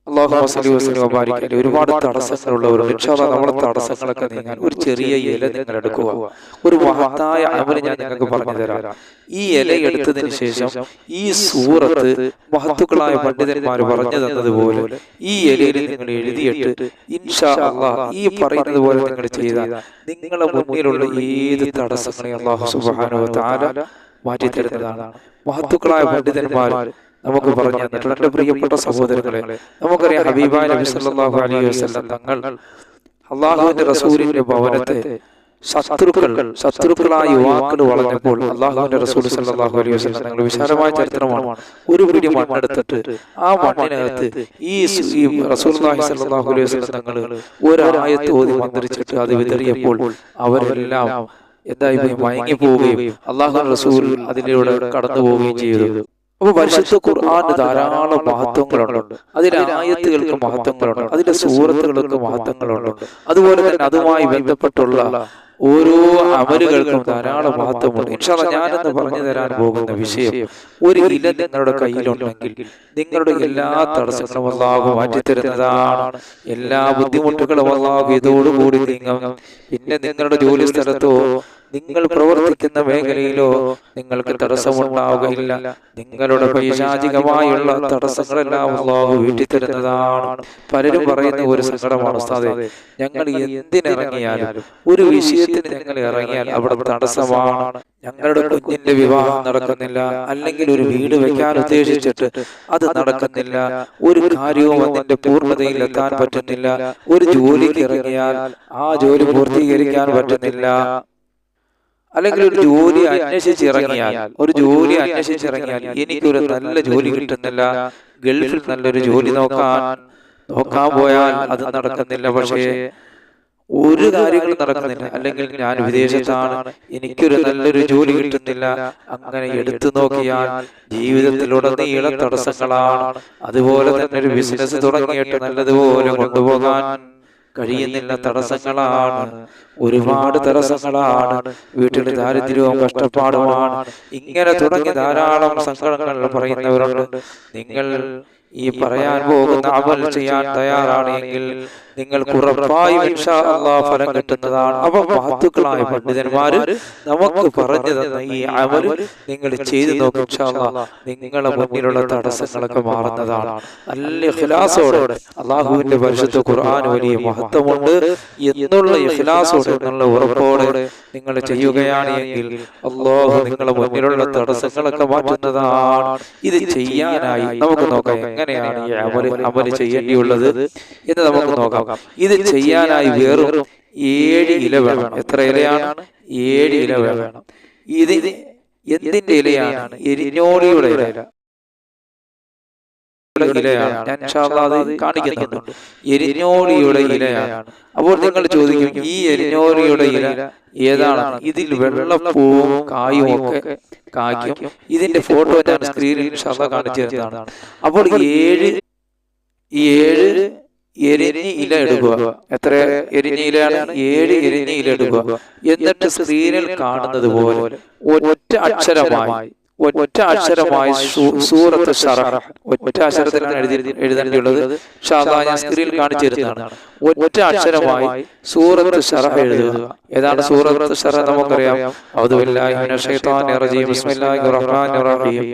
അല്ലാഹുമ്മ സ്വല്ലി വസല്ലം വബാരിക് അലൈഹി. ഒരുപാട് തടസ്സങ്ങളുള്ളവരുണ്ട്. ഇൻഷാ അല്ലാഹ് നമ്മളെ തടസ്സങ്ങളൊക്കെ നീങ്ങാൻ ഒരു ചെറിയ ഇല നിങ്ങൾ എടുക്കുക. ഒരു മഹത്തായ അമൽ ഞാൻ നിങ്ങൾക്ക് പറഞ്ഞു തരാം. ഈ ഇല എടുത്തതിന് ശേഷം ഈ സൂറത്ത് മഹത്തുക്കളായ പണ്ഡിതന്മാർ പറഞ്ഞു തന്നതുപോലെ ഈ ഇലയിൽ നിങ്ങൾ എഴുതിയിട്ട് ഇൻഷാ അല്ലാഹ് ഈ പറയുന്നത് പോലെ നിങ്ങൾ ചെയ്താൽ നിങ്ങളുടെ മുന്നിലുള്ള ഏത് തടസ്സങ്ങളെയും അല്ലാഹു സുബ്ഹാനഹു വ തആല മാറ്റി തരുന്നതാണ്. മഹത്തുക്കളായ പണ്ഡിതന്മാർ നമുക്ക് പറഞ്ഞു തന്നിട്ടുണ്ട്. എൻ്റെ പ്രിയപ്പെട്ട സഹോദരങ്ങളെ, നമുക്കറിയാം ഹബീബായ നബി സല്ലല്ലാഹു അലൈഹി വസല്ലം തങ്ങൾ അള്ളാഹുവിന്റെ റസൂലിന്റെ ഭവനത്തെ ശത്രുക്കളായ യുവാക്കൾ വളർന്നപ്പോൾ അള്ളാഹുവിന്റെ റസൂൽ സല്ലല്ലാഹു അലൈഹി വസല്ലം തങ്ങൾ വിശാലമായ ചരിത്രമാണ്. ഒരു പിടി മണ്ണെടുത്തിട്ട് ആ മണ്ണിനകത്ത് ഈ റസൂലുള്ളാഹി സല്ലല്ലാഹു അലൈഹി വസല്ലം തങ്ങൾ ഒരായത്ത് ഓതി മന്ത്രിച്ചിട്ട് അത് വിതറിയപ്പോൾ അവരെല്ലാം എന്തായി മയങ്ങി പോവുകയും അള്ളാഹുവിന്റെ റസൂൽ അതിലൂടെ കടന്നു പോവുകയും ചെയ്തു. അപ്പൊ പരിശുദ്ധ ഖുർആന് ധാരാളം മഹത്വങ്ങളുണ്ട്. അതിലെ ആയത്തുകൾക്ക് മഹത്വങ്ങളുണ്ട്, അതിലെ സൂറത്തുകൾക്ക് മഹത്വങ്ങളുണ്ട്. അതുപോലെ തന്നെ അതുമായി ബന്ധപ്പെട്ടുള്ള ഓരോ അമലുകൾക്കും ധാരാളം മഹത്വമുണ്ട്. ഇൻഷാ അല്ലാഹ് ഞാനെന്ന് പറഞ്ഞു തരാൻ പോകുന്ന വിഷയം, ഒരു ഇല നിങ്ങളുടെ കയ്യിലുണ്ടെങ്കിൽ നിങ്ങളുടെ എല്ലാ തടസ്സങ്ങളും അല്ലാഹു മാറ്റിത്തരുന്നതാണ്. എല്ലാ ബുദ്ധിമുട്ടുകളും അല്ലാഹു ഇതോടുകൂടി നീങ്ങും. പിന്നെ നിങ്ങളുടെ ജോലി സ്ഥലത്തോ നിങ്ങൾ പ്രവർത്തിക്കുന്ന മേഖലയിലോ നിങ്ങൾക്ക് തടസ്സമുണ്ടാവുകയില്ല. നിങ്ങളുടെ പൈശാചികമായുള്ള തടസ്സങ്ങളെല്ലാം അല്ലാഹു വീട്ടിത്തരുന്നതാണ്. പലരും പറയുന്ന ഒരു സങ്കടമാണ്, ഉസ്താദേ, ഞങ്ങൾ എന്തിനിറങ്ങിയാലും ഒരു വിഷയത്തിന് ഞങ്ങൾ ഇറങ്ങിയാൽ അവിടെ തടസ്സമാണ്. ഞങ്ങളുടെ കുഞ്ഞിന്റെ വിവാഹം നടക്കുന്നില്ല, അല്ലെങ്കിൽ ഒരു വീട് വെക്കാൻ ഉദ്ദേശിച്ചിട്ട് അത് നടക്കുന്നില്ല, ഒരു കാര്യവും അതിന്റെ പൂർണ്ണതയിൽ എത്താൻ പറ്റുന്നില്ല, ഒരു ജോലിക്ക് ഇറങ്ങിയാൽ ആ ജോലി പൂർത്തീകരിക്കാൻ പറ്റുന്നില്ല, അല്ലെങ്കിൽ ഒരു ജോലി അന്വേഷിച്ചിറങ്ങിയാൽ എനിക്കൊരു നല്ല ജോലി കിട്ടുന്നില്ല, ഗൾഫിൽ നല്ലൊരു ജോലി നോക്കാൻ പോയാൽ അത് നടക്കുന്നില്ല, പക്ഷേ ഒരു കാര്യങ്ങളും നടക്കുന്നില്ല, അല്ലെങ്കിൽ ഞാൻ വിദേശത്താണ് എനിക്കൊരു നല്ലൊരു ജോലി കിട്ടുന്നില്ല. അങ്ങനെ എടുത്തു നോക്കിയാൽ ജീവിതത്തിലുടനീളം തടസ്സങ്ങളാണ്. അതുപോലെ തന്നെ ഒരു ബിസിനസ് തുടങ്ങിയിട്ട് നല്ലതുപോലെ കൊണ്ടുപോകാൻ കഴിയുന്നില്ല, തടസ്സങ്ങളാണ്, ഒരുപാട് തടസ്സങ്ങളാണ്. വീട്ടിൽ ദാരിദ്ര്യവും കഷ്ടപ്പാടുമാണ്. ഇങ്ങനെ തുടങ്ങി ധാരാളം സങ്കടങ്ങൾ പറയുന്നവരുണ്ട്. നിങ്ങൾ ഈ പറയാൻ പോകുന്ന അമൽ ചെയ്യാൻ തയ്യാറാണെങ്കിൽ നിങ്ങൾക്ക് ഉറപ്പായും ഇൻഷാ അല്ലാഹ് ഫലം കിട്ടുന്നതാണ്. അപ്പൊ മഹത്തുക്കളായ പണ്ഡിതന്മാര് നമുക്ക് പറഞ്ഞു തന്ന ഈ അമൽ നിങ്ങൾ ചെയ്തു നോക്കി, ഇൻഷാ അല്ലാഹ് നിങ്ങളുടെ മുന്നിലുള്ള തടസ്സങ്ങളൊക്കെ മാറുന്നതാണ്. നല്ല ഇഖ്ലാസോടെ, അല്ലാഹുവിന്റെ പരിശുദ്ധ ഖുർആൻ വലിയ മഹത്വമുണ്ട് എന്നുള്ള ഇഖ്ലാസോടെ, എന്നുള്ള ഉറപ്പോടെ നിങ്ങൾ ചെയ്യുകയാണ് എങ്കിൽ അല്ലാഹു നിങ്ങളുടെ മുന്നിലുള്ള തടസ്സങ്ങളൊക്കെ മാറ്റുന്നതാണ്. ഇത് ചെയ്യാനായി നമുക്ക് നോക്കാം എങ്ങനെയാണ് ഈ അമൽ ചെയ്യേണ്ടിയുള്ളത് എന്ന് നമുക്ക് നോക്കാം. ഇത് ചെയ്യാനായി വെറും 7 ഇല വേണം. എത്ര ഇലയാണ്? 7 ഇല വേണം. ഇത് എന്തിന്റെ ഇലയാണ്? എരിഞ്ഞോളിയുടെ ഇലയാണ്. ഞാൻ ഇൻഷാ അല്ലാഹ് അത് കാണിക്കുന്നുണ്ട്. എരിഞ്ഞോളിയുടെ ഇലയാണ്. അപ്പോൾ നിങ്ങൾ ചോദിക്കും, ഈ എരിഞ്ഞോളിയുടെ ഇല ഏതാണ്? ഇതിൽ വെള്ളപ്പൂവും കായും ഒക്കെ കായ്ക്കും. ഇതിന്റെ ഫോട്ടോ ഞാൻ സ്ക്രീനിൽ ഇൻഷാ അല്ലാഹ് കാണിച്ചു തരുന്നതാണ്. അപ്പോൾ 7 എരിഞ്ഞി ഇല എടുക്കുക. എത്ര എരിഞ്ഞി ഇലയാണ്? 7 എരിഞ്ഞി ഇല എടുക്കുക. എന്നിട്ട് സ്ക്രീനിൽ കാണുന്നത് പോലെ ഒറ്റ അക്ഷരമായി സൂറത്ത് ശറഹ്, ഒറ്റ അക്ഷരത്തിലാണ് എഴുതേണ്ടിയുള്ളത്. ഇൻഷാ അല്ലാഹ് ഞാൻ സ്ക്രീനിൽ കാണിച്ചു തരുന്നതാണ്. ഒറ്റ അക്ഷരമായി സൂറത്ത് ശറഹ് എഴുതുക. ഏതാണ് സൂറത്ത് ശറഹ്? നമുക്കറിയാം. അഊദു ബില്ലാഹി മിനശ് ശൈത്വാനിർ റജീം. ബിസ്മില്ലാഹിർ റഹ്മാനിർ റഹീം.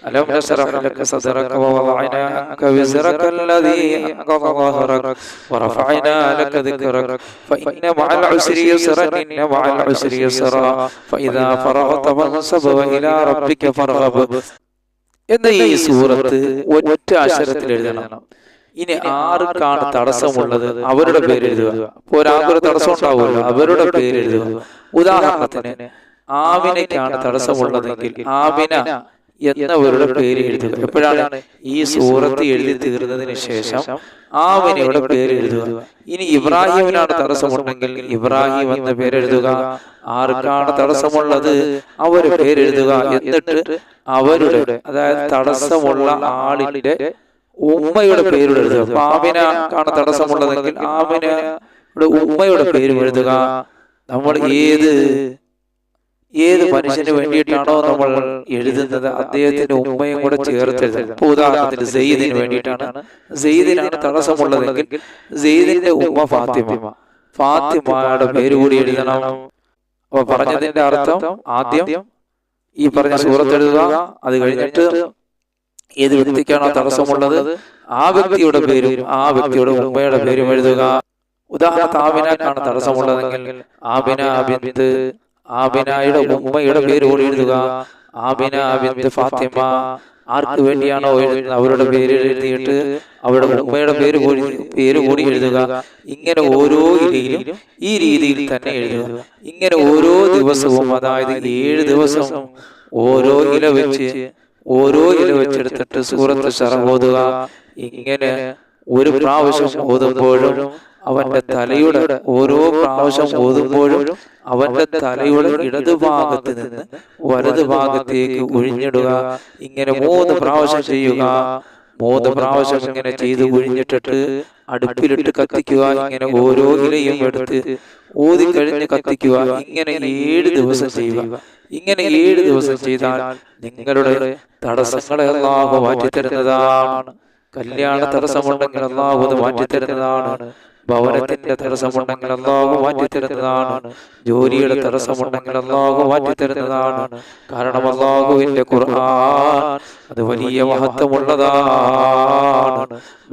അലം നശ്റഹ് ലക സദ്റക വവളഅനാ അൻക വിസ്റകല്ലദീ അൻഖദ ളഹ്റക വറഫഅനാ ലക ദിക്റക ഫഇന്ന മഅൽ ഉസ്രി യുസ്റൻ ഇന്ന മഅൽ ഉസ്രി യുസ്റാ ഫഇദാ ഫറഗ്ത ഫൻസബ് വഇലാ റബ്ബിക ഫർഗബ് എന്ന ഈ സൂറത്ത് ഒറ്റ അക്ഷരത്തിൽ എഴുതണം. ഇനി ആർക്കാണ് തടസ്സമുള്ളത് അവരുടെ പേര് എഴുതുക. ഒരാൾക്കൊരു തടസ്സം ഉണ്ടാവുമല്ലോ, അവരുടെ പേര് എഴുതുക. ഉദാഹരണത്തിന് ആമിനയ്ക്കാണ് തടസ്സമുള്ളതെങ്കിൽ ആമിന എന്നവരുടെ പേര് എഴുതുക. എപ്പോഴാണ്? ഈ സൂറത്ത് എഴുതി തീർന്നതിന് ശേഷം ആമിനയുടെ പേര് എഴുതുക. ഇനി ഇബ്രാഹിമിനാണ് തടസ്സമുണ്ടെങ്കിൽ ഇബ്രാഹിം എന്ന പേരെഴുതുക. ആർക്കാണ് തടസ്സമുള്ളത് അവരുടെ പേരെഴുതുക. എന്നിട്ട് അവരുടെ, അതായത് തടസ്സമുള്ള ആളിന്റെ ഉമ്മയുടെ പേര് എഴുതുക. ആമിനക്കാണ് തടസ്സമുള്ളതെങ്കിൽ ആമിനയുടെ ഉമ്മയുടെ പേര് എഴുതുക. നമ്മൾ ഏത് മനുഷ്യന് വേണ്ടിയിട്ടാണോ നമ്മൾ എഴുതുന്നത് അദ്ദേഹത്തിന്റെ ഉമ്മയും കൂടെ ചേർത്ത് എഴുതണം. ഇപ്പൊ ഉദാഹരണത്തിന് സെയ്ദിന് വേണ്ടിയിട്ടാണ്, സെയ്ദിനാണ് തടസ്സമുള്ളതെങ്കിൽ സെയ്ദിന്റെ ഉമ്മ ഫാത്തിമ, ഫാത്തിമയുടെ പേര് കൂടി എഴുതണം. അപ്പൊ പറഞ്ഞതിന്റെ അർത്ഥം ആദ്യം ഈ പറഞ്ഞ സൂറത്ത് എഴുതുക, അത് കഴിഞ്ഞിട്ട് ഏത് വ്യക്തിക്കാണോ തടസ്സമുള്ളത് ആ വ്യക്തിയുടെ പേരും ആ വ്യക്തിയുടെ ഉമ്മയുടെ പേരും എഴുതുക. ഉദാഹരണത്തിന് ആമിനക്കാണ് തടസ്സമുള്ളതെങ്കിൽ ആമിന ബിന്ത്, ആമിനയുടെ ഉമ്മയുടെ പേര് കൂടി എഴുതുക. ആമിന ബിന്ത് ഫാത്തിമ. ആർക്ക് വേണ്ടിയാണോ എഴുതുന്നത് അവരുടെ പേര് എഴുതിയിട്ട് അവരുടെ ഉമ്മയുടെ പേര് കൂടി എഴുതുക. ഇങ്ങനെ ഓരോ ഇലയിലും ഈ രീതിയിൽ തന്നെ എഴുതുക. ഇങ്ങനെ ഓരോ ദിവസവും, അതായത് 7 ദിവസം ഓരോ ഇല വെച്ചെടുത്തിട്ട് സൂറത്ത് ശറഹ് ഓതുക. ഇങ്ങനെ ഒരു പ്രാവശ്യം ഓതുമ്പോഴും അവന്റെ തലയുടെ ഓരോ പ്രാവശ്യം ഓതുമ്പോഴും അവന്റെ തലയുടെ ഇടതുഭാഗത്ത് നിന്ന് വലതുഭാഗത്തേക്ക് ഒഴിഞ്ഞിടുക. ഇങ്ങനെ 3 പ്രാവശ്യം ചെയ്യുക. 3 പ്രാവശ്യം ഇങ്ങനെ ചെയ്ത് ഒഴിഞ്ഞിട്ടിട്ട് അടുപ്പിലിട്ട് കത്തിക്കുക. ഇങ്ങനെ ഓരോ ഇലയും എടുത്ത് ഊതിക്കഴിഞ്ഞ് കത്തിക്കുക. ഇങ്ങനെ 7 ദിവസം ചെയ്യുക. ഇങ്ങനെ 7 ദിവസം ചെയ്താൽ നിങ്ങളുടെ തടസ്സങ്ങളെ അല്ലാഹു മാറ്റിത്തരുന്നതാണ്. കല്യാണ തടസ്സമുണ്ടെങ്കിൽ അല്ലാഹു അത് മാറ്റിത്തരുന്നതാണ്. ഭവനത്തിന്റെ തടസ്സമുണ്ടെങ്കിൽ അല്ലാഹു മാറ്റിത്തരുന്നതാണ്. ജോലിയുടെ തടസ്സമുണ്ടെങ്കിൽ അല്ലാഹു മാറ്റിത്തരുന്നതാണ്. കാരണം അല്ലാഹുവിന്റെ ഖുർആൻ അത് വലിയ മഹത്വമുള്ളതാണ്.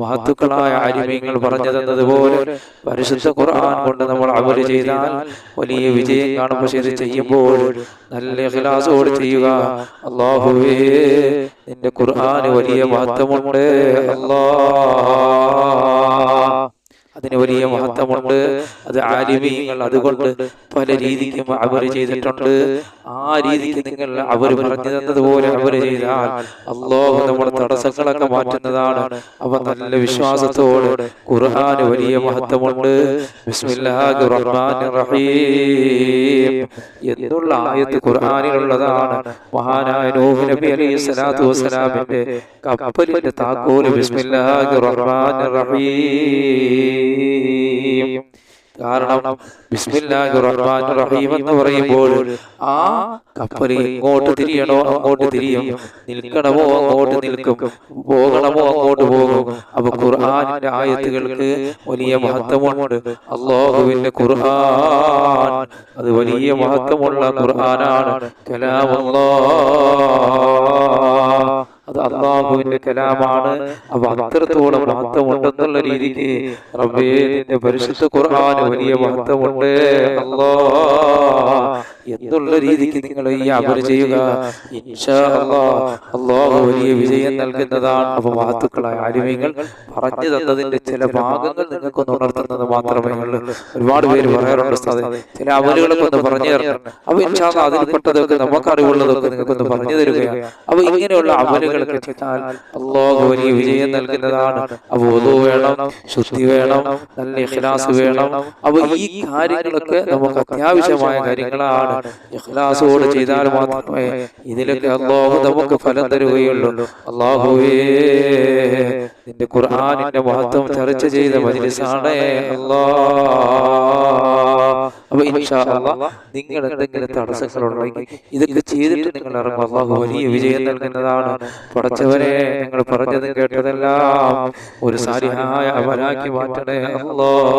മഹത്തുക്കളായ ആലിമീങ്ങൾ പറഞ്ഞു തന്നതുപോലെ പരിശുദ്ധ ഖുർആൻ കൊണ്ട് നമ്മൾ അമൽ ചെയ്താൽ വലിയ വിജയം കാണും. പക്ഷെ ഇത് ചെയ്യുമ്പോൾ നല്ല ഇഖ്ലാസോടെ ചെയ്യുക. അല്ലാഹുവേ, നിന്റെ ഖുർആന് വലിയ മഹത്വമുണ്ട് അല്ലാഹ്, അതിന് വലിയ മഹത്വമുണ്ട്. അത് ആലിമീങ്ങൾ അതുകൊണ്ട് പല രീതിക്കും അവർ ചെയ്തിട്ടുണ്ട്. ആ രീതിക്ക് നിങ്ങൾ അവർ പറഞ്ഞു തന്നതുപോലെ അവർ ചെയ്താൽ അല്ലാഹു നമ്മുടെ തടസ്സങ്ങളൊക്കെ മാറ്റുന്നതാണ്. അവ നല്ല വിശ്വാസത്തോടെ ഖുർആന് വലിയ മഹത്വമുണ്ട്. ബിസ്മില്ലാഹിർ റഹ്മാനിർ റഹീം എന്നുള്ള ആയത്ത് ഖുർആനിലുള്ളതാണ്. മഹാനായ നൂഹ് നബി അലൈഹി സ്വലാത്തു വസ്സലാമിന്റെ കപ്പലിന്റെ താക്കോല് ബിസ്മില്ലാഹിർ റഹ്മാനിർ റഹീം. കാരണം ബിസ്മില്ലാഹിർ റഹ്മാനിർ റഹീം എന്ന് പറയുമ്പോൾ ആ കപ്പൽ ഇങ്ങോട്ട് തിരിയണോ അങ്ങോട്ട് തിരിയും, നിൽക്കണമോ അങ്ങോട്ട് നിൽക്കും, പോകണമോ അങ്ങോട്ട് പോകും. അപ്പൊ ഖുർആനിന്റെ ആയത്തുകൾക്ക് വലിയ മഹത്വമുണ്ട്. അല്ലാഹുവിന്റെ ഖുർആൻ അത് വലിയ മഹത്വമുള്ള ഖുർആനാണ്. കലാമുല്ലാഹ്, അത് അല്ലാഹുവിന്റെ കലാമാണ്. അപ്പൊ അത്രത്തോളം മഹത്വമുണ്ടെന്നുള്ള രീതിക്ക് റബ്ബേ നിന്റെ പരിശുദ്ധ ഖുർആന് വലിയ മഹത്വമുണ്ട് അല്ലാഹ് എന്നുള്ള രീതിക്ക് നിങ്ങൾ ഈ അമൽ ചെയ്യുക. ഇൻഷാ അല്ലാഹ് അല്ലാഹു വലിയ വിജയം നൽകുന്നതാണ്. അപ്പൊ മഹത്തുക്കളായ ആലിമീങ്ങൾ പറഞ്ഞു തന്നതിന്റെ ചില ഭാഗങ്ങൾ നിങ്ങൾക്കൊന്ന് ഉണർത്തുന്നത് മാത്രമേ ഉള്ളൂ. ഒരുപാട് പേര് പറയാറുണ്ട് ഉസ്താദേ ചില അമലുകളൊക്കെ ഒന്ന് പറഞ്ഞു തരണം. അപ്പൊ ഇൻഷാ അല്ലാഹ് അതിൽപ്പെട്ടതൊക്കെ നമുക്കറിവുള്ളതൊക്കെ നിങ്ങൾക്കൊന്ന് പറഞ്ഞു തരികയാണ്. അപ്പൊ ഇങ്ങനെയുള്ള അമലുകളൊക്കെ ചെയ്താൽ അല്ലാഹു വലിയ വിജയം നൽകുന്നതാണ്. അപ്പൊ വുളു വേണം, ശുദ്ധി വേണം, നല്ല ഇഖ്ലാസ് വേണം. അപ്പൊ ഈ കാര്യങ്ങളൊക്കെ നമുക്ക് അത്യാവശ്യമായ കാര്യങ്ങളാണ്. ഇഖ്ലാസോടെ ചെയ്താൽ മാത്രമേ ഇതിലൊക്കെ അല്ലാഹു നമുക്ക് ഫലം തരുകയുള്ളൂ. അല്ലാഹുവേ, നിന്റെ ഖുർആനിന്റെ മഹത്വം ചർച്ച ചെയ്ത മജ്ലിസാണ് അല്ലാഹ്. അപ്പൊ ഇൻഷാ അല്ലാഹ് നിങ്ങൾ എന്തെങ്കിലും തടസ്സങ്ങളുണ്ടെങ്കിൽ ഇതൊക്കെ ചെയ്തിട്ട് നിങ്ങൾ ഇറങ്ങും. അല്ലാഹു വലിയ വിജയം നൽകുന്നതാണ്. പടച്ചവനെ, നിങ്ങൾ പറഞ്ഞതും കേട്ടതെല്ലാം ഒരു സാലിഹായ അമലാക്കി മാറ്റണേ അല്ലാഹ്.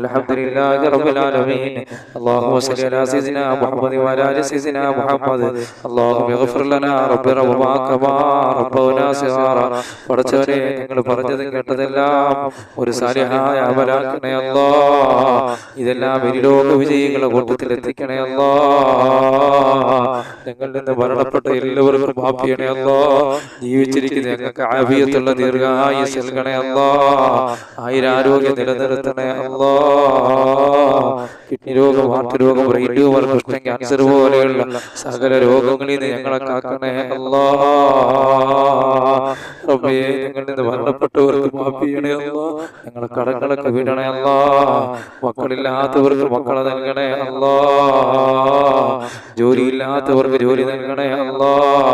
അൽഹംദുലില്ലാഹി റബ്ബിൽ ആലമീൻ. اللهم صل على سيدنا محمد وعلى ال سيدنا محمد. اللهم اغفر لنا ربنا وما كما ربنا صغارا. പടച്ചവനെ, നിങ്ങൾ പറഞ്ഞതും കേട്ടതെല്ലാം ഒരു സാലിഹായ അമലാക്കണേ അല്ലാഹ്. ഇതെല്ലാം ഇരുലോക വിജയികളുടെ കൂട്ടത്തിൽ എത്തിക്കണേ അല്ലാഹ്. ഞങ്ങളിൽ നിന്ന് മരണപ്പെട്ട എല്ലാവർക്കും മാഫ് ചെയ്യണേ അല്ലാഹ്. ജീവിച്ചിരിക്കുന്ന ഞങ്ങൾക്ക് ആഫിയത്തുള്ള ദീർഘായുസ്സ് നൽകണേ അല്ലാഹ്. ആയുരാരോഗ്യം നിലനിർത്തണേ അല്ലാഹ്. കിഡ്നി രോഗം, ഹാർട്ട് രോഗം, ബ്രെയിൻ ട്യൂമർ, കുഷ്ഠം, ക്യാൻസർ പോലെയുള്ള സകല രോഗങ്ങളിൽ നിന്ന് ഞങ്ങളെ കാക്കണേ അല്ലാഹ്. റബ്ബേ, ഞങ്ങളിൽ നിന്ന് മരണപ്പെട്ടവർക്ക് മാഫ് ചെയ്യണേ അല്ലാഹ്. ഞങ്ങളെ കടങ്ങളൊക്കെ വിടണേ അല്ലാഹ്. മക്കളില്ലാത്തവർക്ക് മക്കളെ നൽകണേ അല്ലാഹ്. ജോലിയില്ലാത്തവർക്ക് ജോലി നൽകണേ അല്ലാഹ്.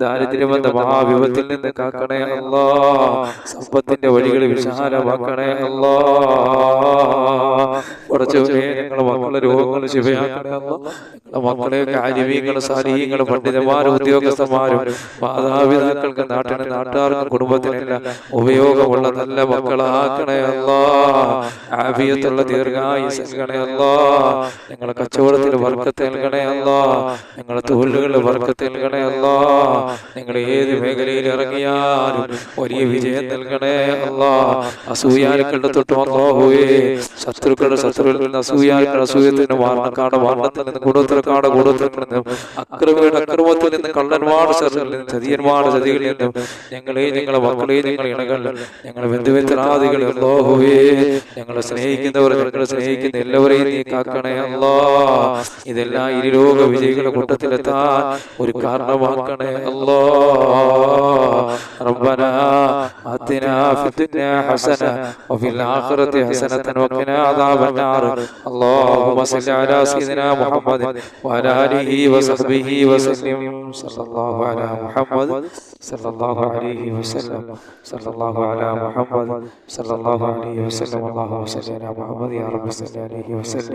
ദാരിദ്ര്യമെന്ന മഹാവിപത്തിൽ നിന്ന് കാക്കണേ അല്ലാഹ്. സമ്പത്തിന്റെ വഴികൾ വിശാലമാക്കണേ അല്ലാഹ്. പഠിച്ചവനെ ഞങ്ങളെ മക്കളെ രോഗങ്ങൾ ശിവയാക്കണേ അല്ലാഹ്. ഞങ്ങളെ മക്കളെയൊക്കെ ആലിമീങ്ങളും സാലിഹീങ്ങളും പണ്ഡിതന്മാരും ഉദ്യോഗസ്ഥന്മാരും മാതാപിതാക്കൾക്ക് നാട്ടിന് നാട്ടുകാർക്കും കുടുംബത്തിനെല്ലാം ഉപയോഗമുള്ള നല്ല മക്കളാക്കണേ അല്ലാഹ്. ആഫിയത്തുള്ള ദീർഘായുസ്സ് നൽകണേ അല്ലാഹ്. ഞങ്ങളെ കച്ചവടത്തിൽ ബർക്കത്ത് നൽകണേ അല്ലാഹ്. ഞങ്ങളെ തൊഴിലുകളിൽ ബർക്കത്ത് നൽകണേ അല്ലാഹ്. നിങ്ങൾ ഏത് മേഖലയിൽ ഇറങ്ങിയാലും വലിയ വിജയം നൽകണേ അല്ലാഹ്. അസൂയാലുക്കളുടെ തൊട്ടും അല്ലാഹുവേ ശത്രുക്കളുടെ ശത്രുവിൽ നിന്ന് അസൂയാലുക്കളുടെ അസൂയത്തിൽ നിന്ന് വാർണക്കാട് വാർണത്തിൽ നിന്ന് ഗുണത്തിൽക്കാട് ഗുണത്തിൽ നിന്നും അക്രമിയുടെ അക്രമത്തിൽ നിന്ന് കള്ളന്മാരുടെ ശത്രുവിൽ നിന്ന് ചതിയന്മാരുടെ ചതികളിൽ നിന്നും ഞങ്ങളെയും ഞങ്ങളെ മക്കളെയും ഞങ്ങളെ ഇണകൾ ഞങ്ങളെ ബന്ധുമിത്രാദികൾ അല്ലാഹുവേ ഞങ്ങളെ സ്നേഹിക്കുന്നവർ ഞങ്ങളെ സ്നേഹിക്കുന്ന എല്ലാവരെയും നീ കാക്കണേ അല്ലാഹ്. ഇതെല്ലാം ഇരുലോക വിജയികളുടെ കൂട്ടത്തിലെത്താൻ ഒരു കാരണമാക്കണേ അല്ലാഹ്. റബ്ബനാ ആതിനാ ഫിദ്ദുനിയാ ഹസന വഫിൽ ആഖിറതി ഹസനതൻ വഖിനാ അദാബന്നാർ. അല്ലാഹുമ്മ സ്വല്ലി അലാ സയ്യിദിനാ മുഹമ്മദ് വഅലാ ആലിഹി വസഹ്ബിഹി വസല്ലം. സല്ലല്ലാഹു അലാ മുഹമ്മദ് സല്ലല്ലാഹു അലൈഹി വസല്ലം. സല്ലല്ലാഹു അലാ മുഹമ്മദ് സല്ലല്ലാഹു അലൈഹി വസല്ലം. അല്ലാഹുമ്മ സ്വല്ലി അലാ മുഹമ്മദ് യാ റബ്ബി സ്വല്ലി അലൈഹി വസല്ലം.